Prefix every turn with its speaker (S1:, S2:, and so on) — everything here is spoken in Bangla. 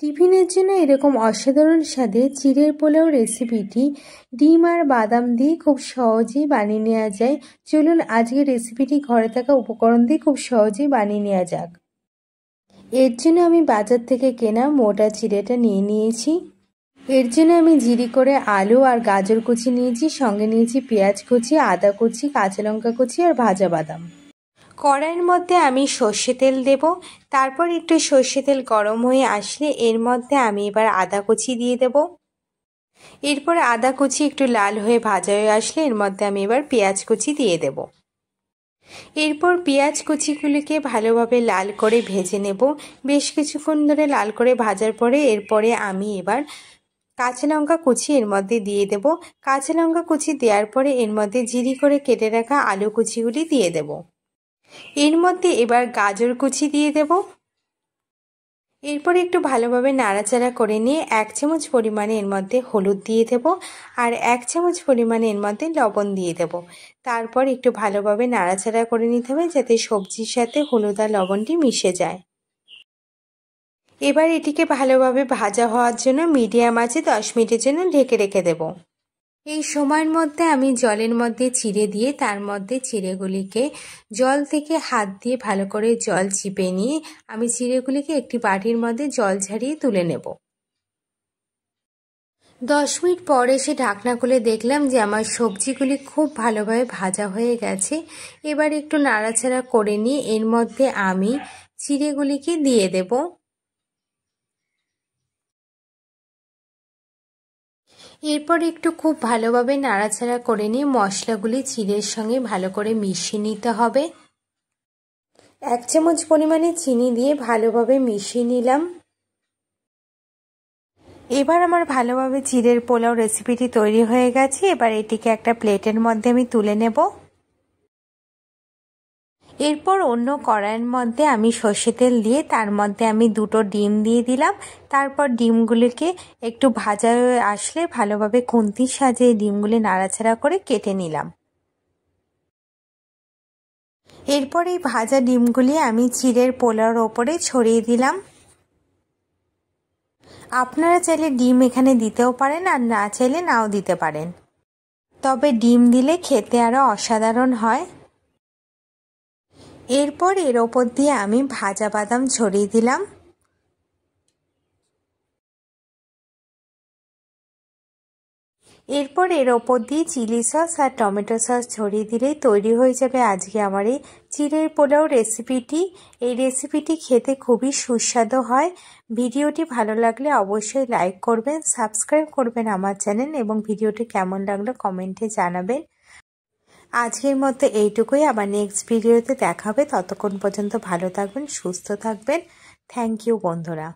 S1: টিফিনের জন্য এরকম অসাধারণ স্বাদে চিড়ের পোলাও রেসিপিটি ডিম আর বাদাম দিয়ে খুব সহজেই বানিয়ে নেওয়া যায়। চলুন আজকের রেসিপিটি ঘরে থাকা উপকরণ দিয়ে খুব সহজেই বানিয়ে নেওয়া যাক। এর জন্য আমি বাজার থেকে কেনা মোটা চিড়েটা নিয়ে নিয়েছি। এর জন্য আমি জিরি করে আলু আর গাজর কুচি নিয়েছি, সঙ্গে নিয়েছি পেঁয়াজ কুচি, আদা কুচি, কাঁচা লঙ্কা কুচি আর ভাজা বাদাম। কড়াইয়ের মধ্যে আমি সর্ষে তেল দেব। তারপর একটু সর্ষে তেল গরম হয়ে আসলে এর মধ্যে আমি এবার আদা কুচি দিয়ে দেব। এরপর আদা কুচি একটু লাল হয়ে ভাজা হয়ে আসলে এর মধ্যে আমি এবার পেঁয়াজ কুচি দিয়ে দেব। এরপর পেঁয়াজ কুচিগুলিকে ভালোভাবে লাল করে ভেজে নেব। বেশ কিছুক্ষণ ধরে লাল করে ভাজার পরে এরপরে আমি এবার কাঁচা লঙ্কা কুচি এর মধ্যে দিয়ে দেব। কাঁচা লঙ্কা কুচি দেওয়ার পরে এর মধ্যে জিরি করে কেটে রাখা আলু কুচিগুলি দিয়ে দেব। এর মধ্যে এবার গাজর কুচি দিয়ে দেব। এরপর একটু ভালোভাবে নাড়াচাড়া করে নিয়ে 1 চামচ পরিমাণে এর মধ্যে হলুদ দিয়ে দেব আর 1 চামচ পরিমাণে এর মধ্যে লবণ দিয়ে দেব। তারপর একটু ভালোভাবে নাড়াচাড়া করে নিতে হবে যাতে সবজির সাথে হলুদ আর লবণটি মিশে যায়। এবার এটিকে ভালোভাবে ভাজা হওয়ার জন্য মিডিয়াম আঁচে 10 মিনিটের জন্য ঢেকে রেখে দেব। এই সময়ের মধ্যে আমি জলের মধ্যে চিড়ে দিয়ে তার মধ্যে চিড়েগুলিকে জল থেকে হাত দিয়ে ভালো করে জল চিপে নিয়ে আমি চিড়েগুলিকে একটি বাটির মধ্যে জল ঝারিয়ে তুলে নেব। 10 মিনিট পর এসে ঢাকনা খুলে দেখলাম যে আমার সবজিগুলি খুব ভালোভাবে ভাজা হয়ে গেছে। এবার একটু নাড়াচাড়া করে নিয়ে এর মধ্যে আমি চিড়েগুলিকে দিয়ে দেব। এরপর একটু খুব ভালোভাবে নাড়াচাড়া করে নিয়ে মশলাগুলি চিড়ের সঙ্গে ভালো করে মিশিয়ে নিতে হবে। 1 চামচ পরিমাণে চিনি দিয়ে ভালোভাবে মিশিয়ে নিলাম। এবার আমার ভালোভাবে চিড়ের পোলাও রেসিপিটি তৈরি হয়ে গেছে। এবার এটিকে একটা প্লেটের মধ্যে আমি তুলে নেব। এরপর অন্য কড়াইয়ের মধ্যে আমি সর্ষে তেল দিয়ে তার মধ্যে আমি 2টো ডিম দিয়ে দিলাম। তারপর ডিমগুলিকে একটু ভাজা হয়ে আসলে ভালোভাবে খুন্তির সাহায্যে ডিমগুলি নাড়াচাড়া করে কেটে নিলাম। এরপর এই ভাজা ডিমগুলি আমি চিড়ের পোলাওর ওপরে ছড়িয়ে দিলাম। আপনারা চাইলে ডিম এখানে দিতেও পারেন আর না চাইলে নাও দিতে পারেন, তবে ডিম দিলে খেতে আরও অসাধারণ হয়। এরপর এর ওপর দিয়ে আমি ভাজা বাদাম ছড়িয়ে দিলাম। এরপর এর ওপর দিয়ে চিলি সস আর টমেটো সস ছড়িয়ে দিলেই তৈরি হয়ে যাবে আজকে আমার এই চিড়ের পোলাও রেসিপিটি। এই রেসিপিটি খেতে খুবই সুস্বাদু হয়। ভিডিওটি ভালো লাগলে অবশ্যই লাইক করবেন, সাবস্ক্রাইব করবেন আমার চ্যানেল এবং ভিডিওটি কেমন লাগলো কমেন্টে জানাবেন। আজকের মতো এইটুকুই, আবার নেক্সট ভিডিওতে দেখা হবে। ততক্ষণ পর্যন্ত ভালো থাকবেন, সুস্থ থাকবেন। থ্যাংক ইউ বন্ধুরা।